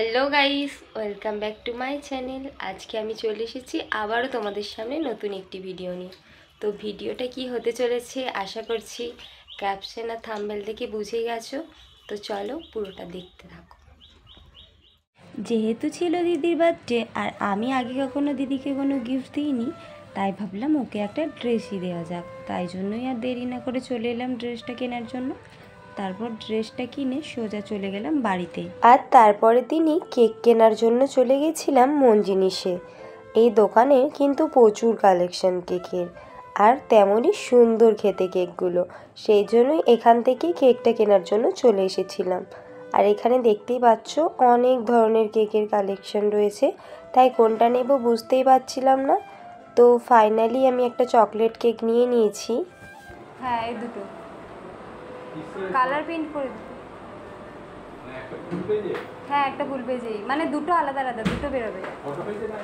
Hello guys, welcome back to my channel. আজকে আমি চলে এসেছি আবারও তোমাদের সামনে নতুন একটি ভিডিও নিয়ে। তো ভিডিওটা কি হতে চলেছে আশা করছি ক্যাপশন আর থাম্বনেল দেখে বুঝেই গেছো। তো চলো পুরোটা দেখতে থাকো। যেহেতু ছিল দিদির বার্থডে আর আমি আগে কখনো দিদিকে কোনো গিফট দিইনি, তাই ভাবলাম ওকে একটা ড্রেসই দেওয়া যাক। তাই জন্যই আর দেরি না করে চলে এলাম ড্রেসটা কেনার জন্য। তারপর ড্রেসটা কিনে সোজা চলে গেলাম বাড়িতে। আর তারপরে দিনই কেক কেনার জন্য চলে গেছিলাম মন জিনিসে। এই দোকানে কিন্তু প্রচুর কালেকশন কেকের, আর তেমনই সুন্দর খেতে কেকগুলো। সেই জন্যই এখান থেকে কেকটা কেনার জন্য চলে এসেছিলাম। আর এখানে দেখতেই পাচ্ছ অনেক ধরনের কেকের কালেকশন রয়েছে, তাই কোনটা নেব বুঝতেই পারছিলাম না। তো ফাইনালি আমি একটা চকলেট কেক নিয়ে নিয়েছি। হ্যাঁ, এই দুটো কালার প্রিন্ট করে দিতে। হ্যাঁ, একটা ফুল পেজেই, মানে দুটো আলাদা আলাদা, দুটো বেরোবে।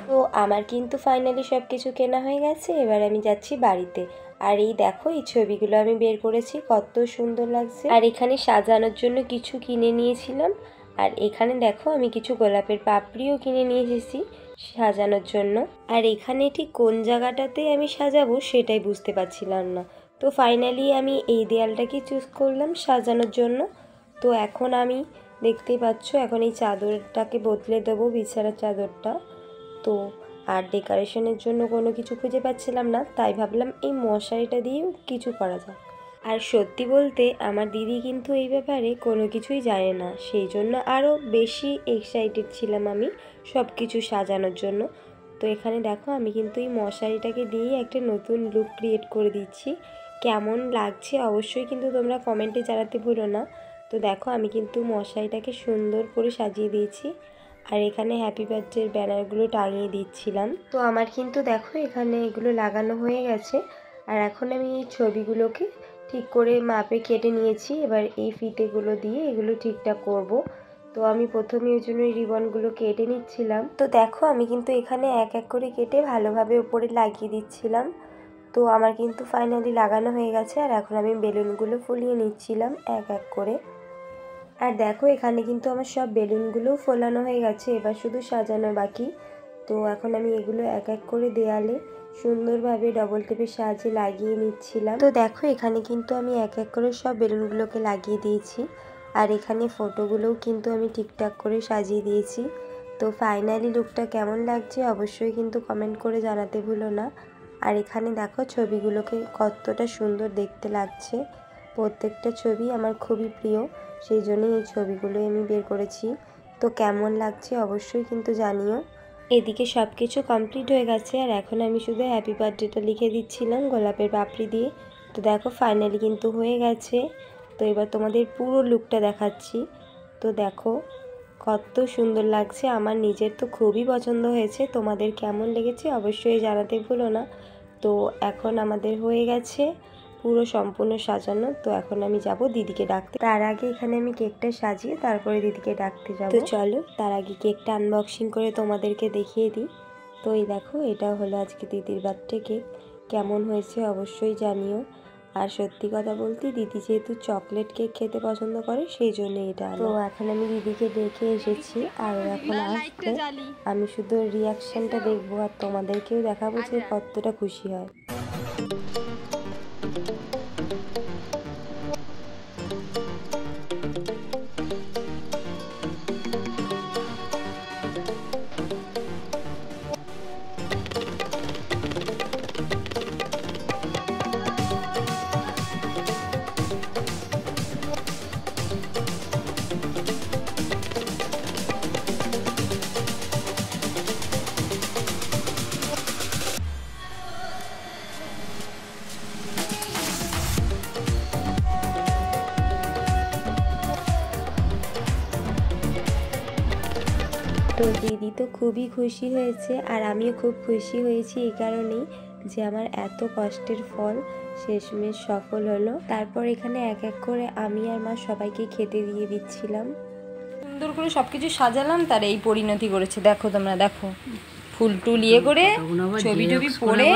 তো আমার কিন্তু ফাইনালি সব কিছু কেনা হয়ে গেছে। এবার আমি যাচ্ছি বাড়িতে। আর এই দেখো, এই ছবিগুলো আমি বের করেছি, কত সুন্দর লাগছে। আর এখানে সাজানোর জন্য কিছু কিনে নিয়েছিলাম। আর এখানে দেখো আমি কিছু গোলাপের পাপড়িও কিনে নিয়ে এসেছি সাজানোর জন্য। আর এখানে ঠিক কোন জায়গাটাতে আমি সাজাবো সেটাই বুঝতে পারছিলাম না। তো ফাইনালি আমি এই দেয়ালটাকে চুজ করলাম সাজানোর জন্য। তো এখন আমি দেখতেই পাচ্ছ এখন এই চাদরটাকে বদলে দেবো, বিছানার চাদরটা। তো আর ডেকোরেশনের জন্য কোনো কিছু খুঁজে পাচ্ছিলাম না, তাই ভাবলাম এই মশারিটা দিয়েও কিছু করা যায়। আর সত্যি বলতে আমার দিদি কিন্তু এই ব্যাপারে কোনো কিছুই জানে না, সেই জন্য আরও বেশি এক্সাইটেড ছিলাম আমি সব কিছু সাজানোর জন্য। তো এখানে দেখো আমি কিন্তু এই মশারিটাকে দিয়ে একটা নতুন লুক ক্রিয়েট করে দিচ্ছি। কেমন লাগছে অবশ্যই কিন্তু তোমরা কমেন্টে জানাতে ভুলো না। তো দেখো আমি কিন্তু মশারিটাকে সুন্দর করে সাজিয়ে দিয়েছি। আর এখানে হ্যাপি বার্থডের ব্যানারগুলো টাঙিয়ে দিচ্ছিলাম। তো আমার কিন্তু দেখো এখানে এগুলো লাগানো হয়ে গেছে। আর এখন আমি এই ছবিগুলোকে ঠিক করে মাপে কেটে নিয়েছি। এবার এই ফিতেগুলো দিয়ে এগুলো ঠিকঠাক করব। তো আমি প্রথমে ওই জন্য এই রিবনগুলো কেটে নিচ্ছিলাম। তো দেখো আমি কিন্তু এখানে এক এক করে কেটে ভালোভাবে উপরে লাগিয়ে দিচ্ছিলাম। তো আমার কিন্তু ফাইনালি লাগানো হয়ে গেছে। আর এখন আমি বেলুনগুলো ফুলিয়ে নিচ্ছিলাম এক এক করে। আর দেখো এখানে কিন্তু আমার সব বেলুনগুলোও ফোলানো হয়ে গেছে, এবার শুধু সাজানো বাকি। তো এখন আমি এগুলো এক এক করে দেয়ালে সুন্দরভাবে ডবল টেপের সাহায্যে লাগিয়ে নিচ্ছিলাম। তো দেখো এখানে কিন্তু আমি এক এক করে সব বেলুনগুলোকে লাগিয়ে দিয়েছি। আর এখানে ফটোগুলোও কিন্তু আমি ঠিকঠাক করে সাজিয়ে দিয়েছি। তো ফাইনালি লুকটা কেমন লাগছে অবশ্যই কিন্তু কমেন্ট করে জানাতে ভুলো না। আর এখানে দেখো ছবিগুলোকে কতটা সুন্দর দেখতে লাগছে। প্রত্যেকটা ছবি আমার খুবই প্রিয়, সেই জন্যই এই ছবিগুলো আমি বের করেছি। তো কেমন লাগছে অবশ্যই কিন্তু জানিও। এদিকে সব কিছু কমপ্লিট হয়ে গেছে। আর এখন আমি শুধু হ্যাপি বার্থডেটা লিখে দিচ্ছিলাম গোলাপের পাপড়ি দিয়ে। তো দেখো ফাইনালি কিন্তু হয়ে গেছে। তো এবার তোমাদের পুরো লুকটা দেখাচ্ছি। তো দেখো কত সুন্দর লাগছে, আমার নিজের তো খুবই পছন্দ হয়েছে। তোমাদের কেমন লেগেছে অবশ্যই জানাতে ভুলো না। তো এখন আমাদের হয়ে গেছে পুরো সম্পূর্ণ সাজানো। তো এখন আমি যাব দিদিকে ডাকতে। তার আগে এখানে আমি কেকটা সাজিয়ে তারপরে দিদিকে ডাকতে যাব। তো চলো তার আগে কেকটা আনবক্সিং করে তোমাদেরকে দেখিয়ে দিই। তো এই দেখো এটা হলো আজকে দিদির বার্থডে কেক। কেমন হয়েছে অবশ্যই জানিও। আর সত্যি কথা বলতে দিদি যেহেতু চকলেট কেক খেতে পছন্দ করে সেই জন্য এটা। তো এখন আমি দিদিকে ডেকে এসেছি আর এখন আসতে আমি শুধু রিয়াকশনটা দেখবো আর তোমাদেরকেও দেখাবো যে কতটা খুশি হয়। তো দিদি তো খুবই খুশি হয়েছে আর আমিও খুব খুশি হয়েছি এই কারণেই যে আমার এত কষ্টের ফল শেষমেশ সফল হলো। তারপর এখানে এক এক করে আমি আর মা সবাইকে খেতে দিয়ে দিচ্ছিলাম। সুন্দর করে সবকিছু সাজালাম, তার এই পরিণতি করেছে। দেখো তোমরা, দেখো ফুল টুল ইয়ে করে ছবি টবি পরে।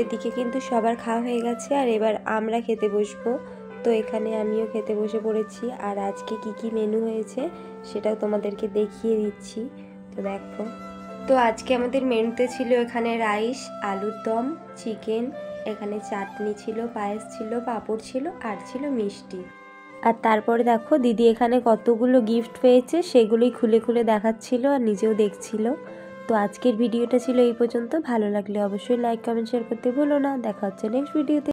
এদিকে কিন্তু সবার খাওয়া হয়ে গেছে আর এবার আমরা খেতে বসবো। তো এখানে আমিও খেতে বসে পড়েছি। আর আজকে কি কি মেনু হয়েছে সেটাও তোমাদেরকে দেখিয়ে দিচ্ছি। তো দেখো, তো আজকে আমাদের মেনুতে ছিল এখানে রাইস, আলুর দম, চিকেন, এখানে চাটনি ছিল, পায়েস ছিল, পাঁপড় ছিল আর ছিল মিষ্টি। আর তারপরে দেখো দিদি এখানে কতগুলো গিফট পেয়েছে সেগুলোই খুলে খুলে দেখাচ্ছিল আর নিজেও দেখছিল। তো আজকের ভিডিওটা ছিল এই পর্যন্ত। ভালো লাগলে অবশ্যই লাইক, কমেন্ট, শেয়ার করতে ভুলো না। দেখা হচ্ছে নেক্সট ভিডিওতে।